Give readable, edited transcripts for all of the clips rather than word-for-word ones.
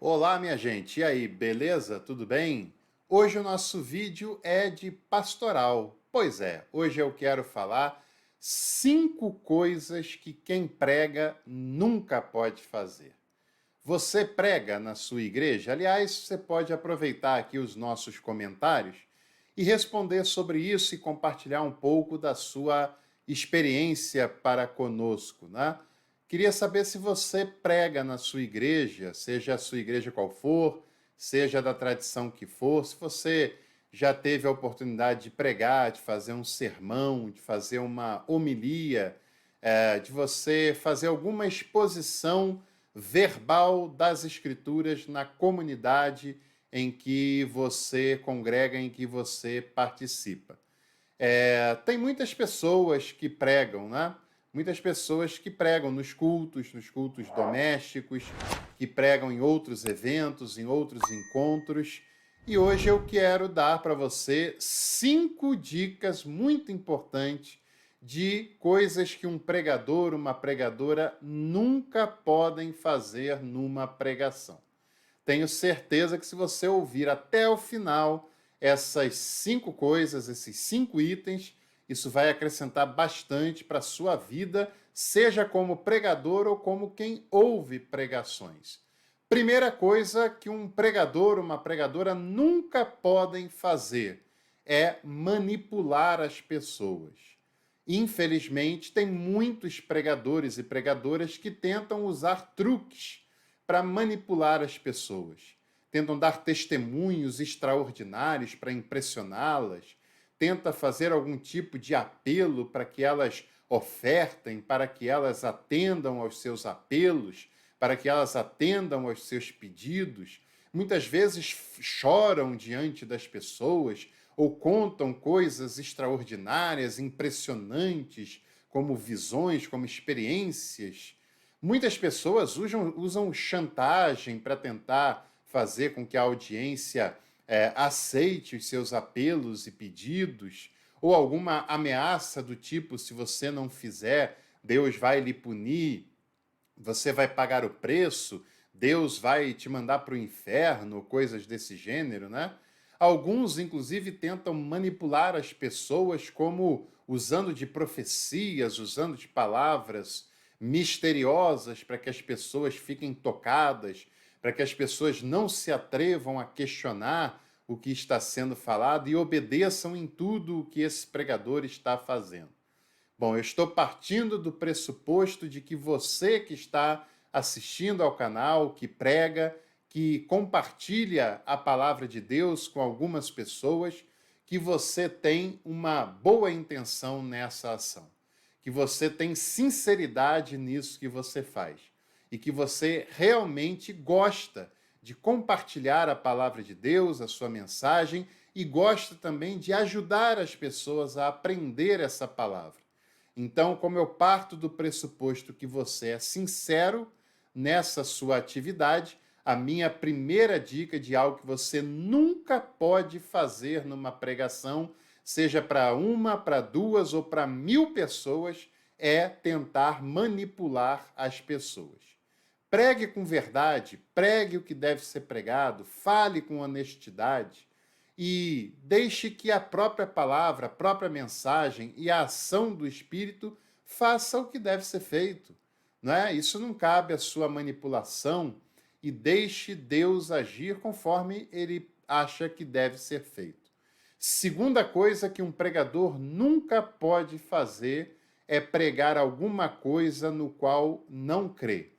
Olá, minha gente. E aí, beleza? Tudo bem? Hoje o nosso vídeo é de pastoral. Pois é, hoje eu quero falar 5 coisas que quem prega nunca pode fazer. Você prega na sua igreja? Aliás, você pode aproveitar aqui os nossos comentários e responder sobre isso e compartilhar um pouco da sua experiência para conosco, né? Queria saber se você prega na sua igreja, seja a sua igreja qual for, seja da tradição que for, se você já teve a oportunidade de pregar, de fazer um sermão, de fazer uma homilia, de você fazer alguma exposição verbal das Escrituras na comunidade em que você congrega, em que você participa. Tem muitas pessoas que pregam, né? Muitas pessoas que pregam nos cultos domésticos, que pregam em outros eventos, em outros encontros. E hoje eu quero dar para você 5 dicas muito importantes de coisas que um pregador, uma pregadora nunca podem fazer numa pregação. Tenho certeza que se você ouvir até o final essas 5 coisas, esses 5 itens, isso vai acrescentar bastante para a sua vida, seja como pregador ou como quem ouve pregações. Primeira coisa que um pregador, uma pregadora nunca podem fazer é manipular as pessoas. Infelizmente, tem muitos pregadores e pregadoras que tentam usar truques para manipular as pessoas. Tentam dar testemunhos extraordinários para impressioná-las, tenta fazer algum tipo de apelo para que elas ofertem, para que elas atendam aos seus apelos, para que elas atendam aos seus pedidos. Muitas vezes choram diante das pessoas ou contam coisas extraordinárias, impressionantes, como visões, como experiências. Muitas pessoas usam chantagem para tentar fazer com que a audiência aceite os seus apelos e pedidos, ou alguma ameaça do tipo: se você não fizer, Deus vai lhe punir, você vai pagar o preço, Deus vai te mandar para o inferno, coisas desse gênero, né? Alguns, inclusive, tentam manipular as pessoas como usando de profecias, usando de palavras misteriosas para que as pessoas fiquem tocadas, para que as pessoas não se atrevam a questionar o que está sendo falado e obedeçam em tudo o que esse pregador está fazendo. Bom, eu estou partindo do pressuposto de que você que está assistindo ao canal, que prega, que compartilha a palavra de Deus com algumas pessoas, que você tem uma boa intenção nessa ação, que você tem sinceridade nisso que você faz e que você realmente gosta de compartilhar a palavra de Deus, a sua mensagem, e gosta também de ajudar as pessoas a aprender essa palavra. Então, como eu parto do pressuposto que você é sincero nessa sua atividade, a minha primeira dica de algo que você nunca pode fazer numa pregação, seja para uma, para duas ou para 1.000 pessoas, é tentar manipular as pessoas. Pregue com verdade, pregue o que deve ser pregado, fale com honestidade e deixe que a própria palavra, a própria mensagem e a ação do Espírito faça o que deve ser feito. Não é? Isso não cabe à sua manipulação, e deixe Deus agir conforme ele acha que deve ser feito. Segunda coisa que um pregador nunca pode fazer é pregar alguma coisa no qual não crê.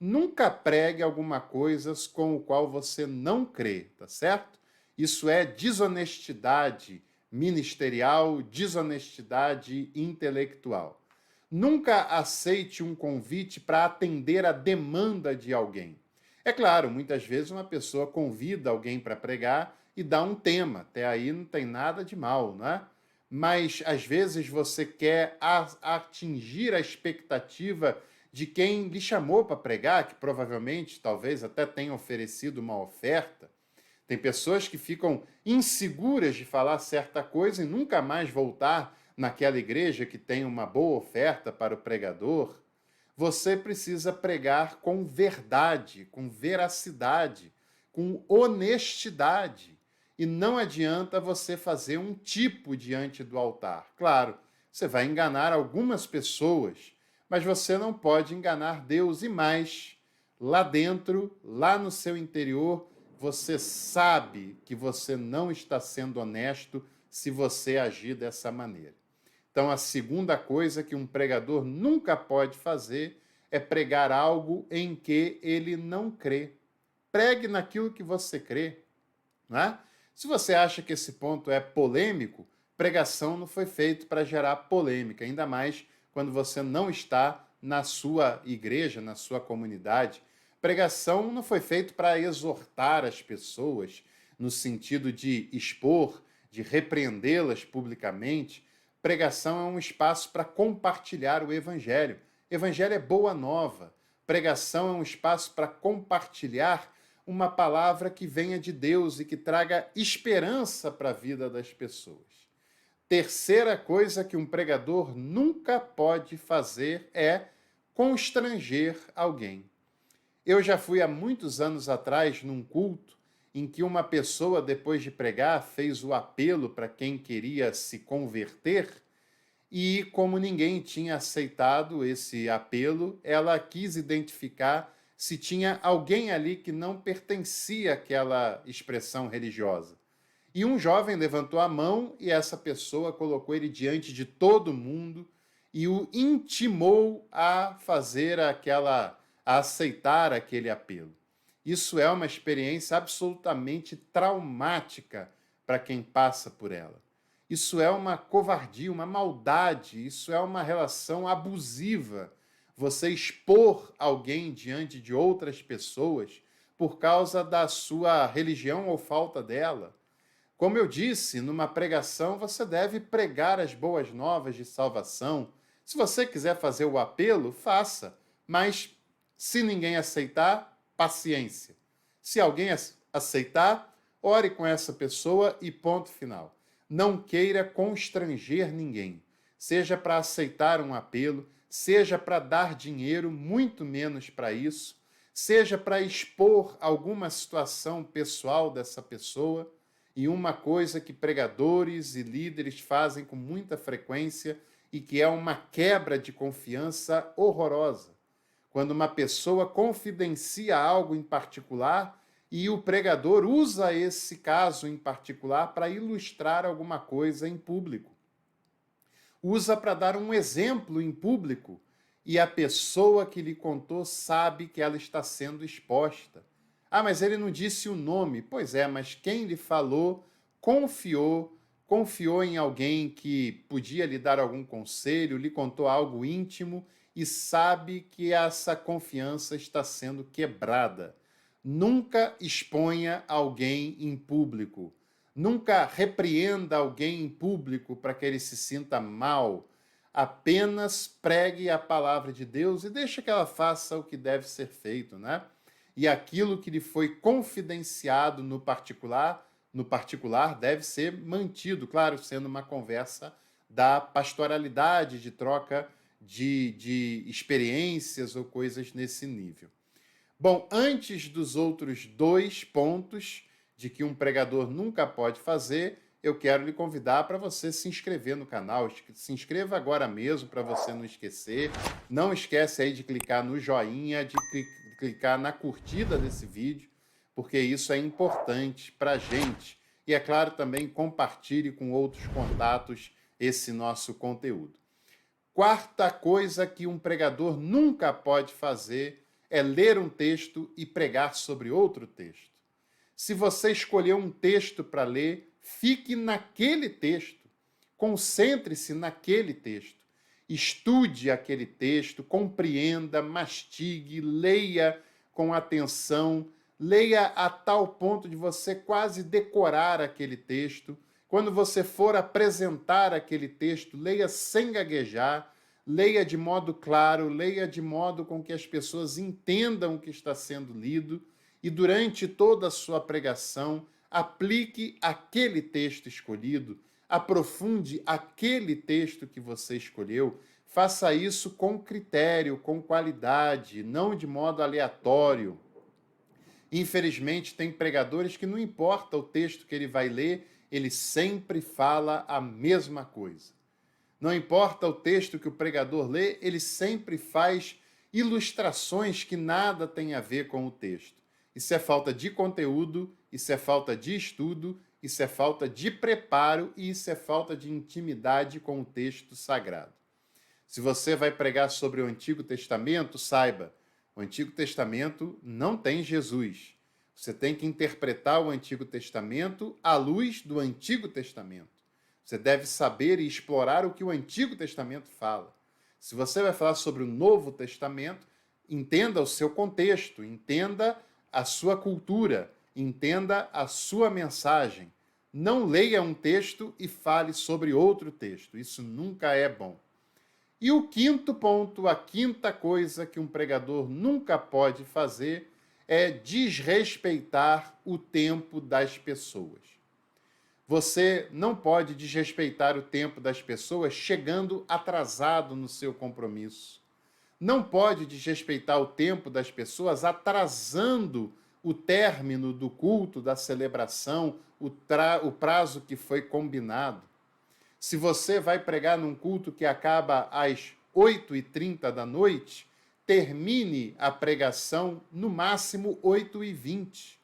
Nunca pregue alguma coisa com o qual você não crê, tá certo? Isso é desonestidade ministerial, desonestidade intelectual. Nunca aceite um convite para atender a demanda de alguém. É claro, muitas vezes uma pessoa convida alguém para pregar e dá um tema. Até aí não tem nada de mal, não é? Mas às vezes você quer atingir a expectativa de quem lhe chamou para pregar, que provavelmente, talvez até tenha oferecido uma oferta. Tem pessoas que ficam inseguras de falar certa coisa e nunca mais voltar naquela igreja que tem uma boa oferta para o pregador. Você precisa pregar com verdade, com veracidade, com honestidade. E não adianta você fazer um tipo diante do altar. Claro, você vai enganar algumas pessoas, mas você não pode enganar Deus. E mais, lá dentro, lá no seu interior, você sabe que você não está sendo honesto se você agir dessa maneira. Então, a segunda coisa que um pregador nunca pode fazer é pregar algo em que ele não crê. Pregue naquilo que você crê, não é? Se você acha que esse ponto é polêmico, pregação não foi feito para gerar polêmica, ainda mais quando você não está na sua igreja, na sua comunidade. Pregação não foi feito para exortar as pessoas no sentido de expor, de repreendê-las publicamente. Pregação é um espaço para compartilhar o evangelho. Evangelho é boa nova. Pregação é um espaço para compartilhar uma palavra que venha de Deus e que traga esperança para a vida das pessoas. Terceira coisa que um pregador nunca pode fazer é constranger alguém. Eu já fui há muitos anos atrás num culto em que uma pessoa, depois de pregar, fez o apelo para quem queria se converter e, como ninguém tinha aceitado esse apelo, ela quis identificar se tinha alguém ali que não pertencia àquela expressão religiosa. E um jovem levantou a mão e essa pessoa colocou ele diante de todo mundo e o intimou a fazer a aceitar aquele apelo. Isso é uma experiência absolutamente traumática para quem passa por ela. Isso é uma covardia, uma maldade, isso é uma relação abusiva. Você expor alguém diante de outras pessoas por causa da sua religião ou falta dela. Como eu disse, numa pregação você deve pregar as boas novas de salvação. Se você quiser fazer o apelo, faça. Mas se ninguém aceitar, paciência. Se alguém aceitar, ore com essa pessoa e ponto final. Não queira constranger ninguém, seja para aceitar um apelo, seja para dar dinheiro, muito menos para isso, seja para expor alguma situação pessoal dessa pessoa. E uma coisa que pregadores e líderes fazem com muita frequência e que é uma quebra de confiança horrorosa. Quando uma pessoa confidencia algo em particular e o pregador usa esse caso em particular para ilustrar alguma coisa em público. Usa para dar um exemplo em público e a pessoa que lhe contou sabe que ela está sendo exposta. Ah, mas ele não disse o nome. Pois é, mas quem lhe falou confiou em alguém que podia lhe dar algum conselho, lhe contou algo íntimo e sabe que essa confiança está sendo quebrada. Nunca exponha alguém em público. Nunca repreenda alguém em público para que ele se sinta mal. Apenas pregue a palavra de Deus e deixe que ela faça o que deve ser feito, né? E aquilo que lhe foi confidenciado no particular deve ser mantido, claro, sendo uma conversa da pastoralidade, de troca de experiências ou coisas nesse nível. Bom, antes dos outros dois pontos de que um pregador nunca pode fazer, eu quero lhe convidar para você se inscrever no canal. Se inscreva agora mesmo para você não esquecer. Não esquece aí de clicar no joinha, de clicar na curtida desse vídeo, porque isso é importante para a gente. E, é claro, também compartilhe com outros contatos esse nosso conteúdo. Quarta coisa que um pregador nunca pode fazer é ler um texto e pregar sobre outro texto. Se você escolher um texto para ler, fique naquele texto. Concentre-se naquele texto. Estude aquele texto, compreenda, mastigue, leia com atenção, leia a tal ponto de você quase decorar aquele texto. Quando você for apresentar aquele texto, leia sem gaguejar, leia de modo claro, leia de modo com que as pessoas entendam o que está sendo lido e durante toda a sua pregação, aplique aquele texto escolhido, aprofunde aquele texto que você escolheu, faça isso com critério, com qualidade, não de modo aleatório. Infelizmente, tem pregadores que não importa o texto que ele vai ler, ele sempre fala a mesma coisa. Não importa o texto que o pregador lê, ele sempre faz ilustrações que nada têm a ver com o texto. Isso é falta de conteúdo, isso é falta de estudo, isso é falta de preparo e isso é falta de intimidade com o texto sagrado. Se você vai pregar sobre o Antigo Testamento, saiba, o Antigo Testamento não tem Jesus. Você tem que interpretar o Antigo Testamento à luz do Antigo Testamento. Você deve saber e explorar o que o Antigo Testamento fala. Se você vai falar sobre o Novo Testamento, entenda o seu contexto, entenda a sua cultura, entenda a sua mensagem. Não leia um texto e fale sobre outro texto. Isso nunca é bom. E o quinto ponto, a quinta coisa que um pregador nunca pode fazer é desrespeitar o tempo das pessoas. Você não pode desrespeitar o tempo das pessoas chegando atrasado no seu compromisso. Não pode desrespeitar o tempo das pessoas atrasando o término do culto, da celebração, o prazo que foi combinado. Se você vai pregar num culto que acaba às 8h30 da noite, termine a pregação no máximo 8h20.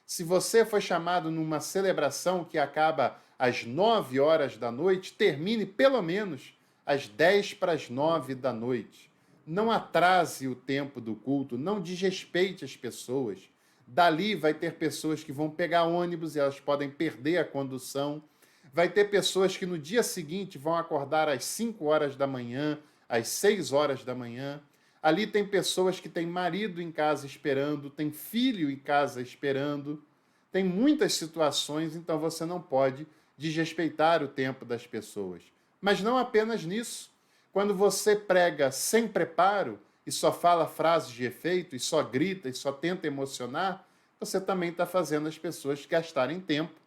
Se você foi chamado numa celebração que acaba às 9 horas da noite, termine pelo menos às 8h50 da noite. Não atrase o tempo do culto, não desrespeite as pessoas. Dali vai ter pessoas que vão pegar ônibus e elas podem perder a condução. Vai ter pessoas que no dia seguinte vão acordar às 5 horas da manhã, às 6 horas da manhã. Ali tem pessoas que têm marido em casa esperando, tem filho em casa esperando. Tem muitas situações, então você não pode desrespeitar o tempo das pessoas. Mas não apenas nisso. Quando você prega sem preparo e só fala frases de efeito, e só grita, e só tenta emocionar, você também está fazendo as pessoas gastarem tempo.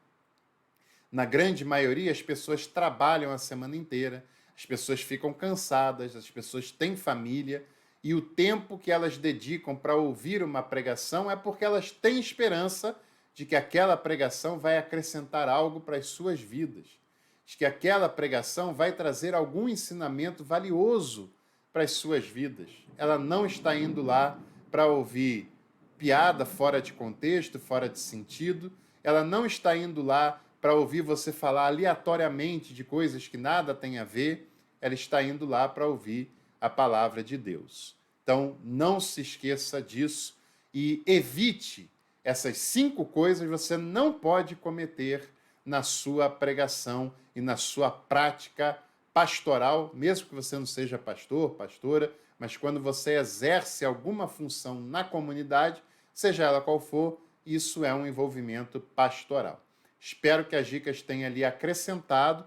Na grande maioria, as pessoas trabalham a semana inteira, as pessoas ficam cansadas, as pessoas têm família, e o tempo que elas dedicam para ouvir uma pregação é porque elas têm esperança de que aquela pregação vai acrescentar algo para as suas vidas, de que aquela pregação vai trazer algum ensinamento valioso para as suas vidas. Ela não está indo lá para ouvir piada fora de contexto, fora de sentido, ela não está indo lá para ouvir você falar aleatoriamente de coisas que nada têm a ver, ela está indo lá para ouvir a palavra de Deus. Então, não se esqueça disso e evite essas 5 coisas que você não pode cometer na sua pregação e na sua prática pastoral, mesmo que você não seja pastor, pastora, mas quando você exerce alguma função na comunidade, seja ela qual for, isso é um envolvimento pastoral. Espero que as dicas tenham ali acrescentado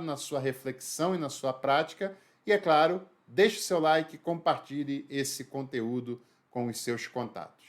na sua reflexão e na sua prática. E, é claro, deixe o seu like e compartilhe esse conteúdo com os seus contatos.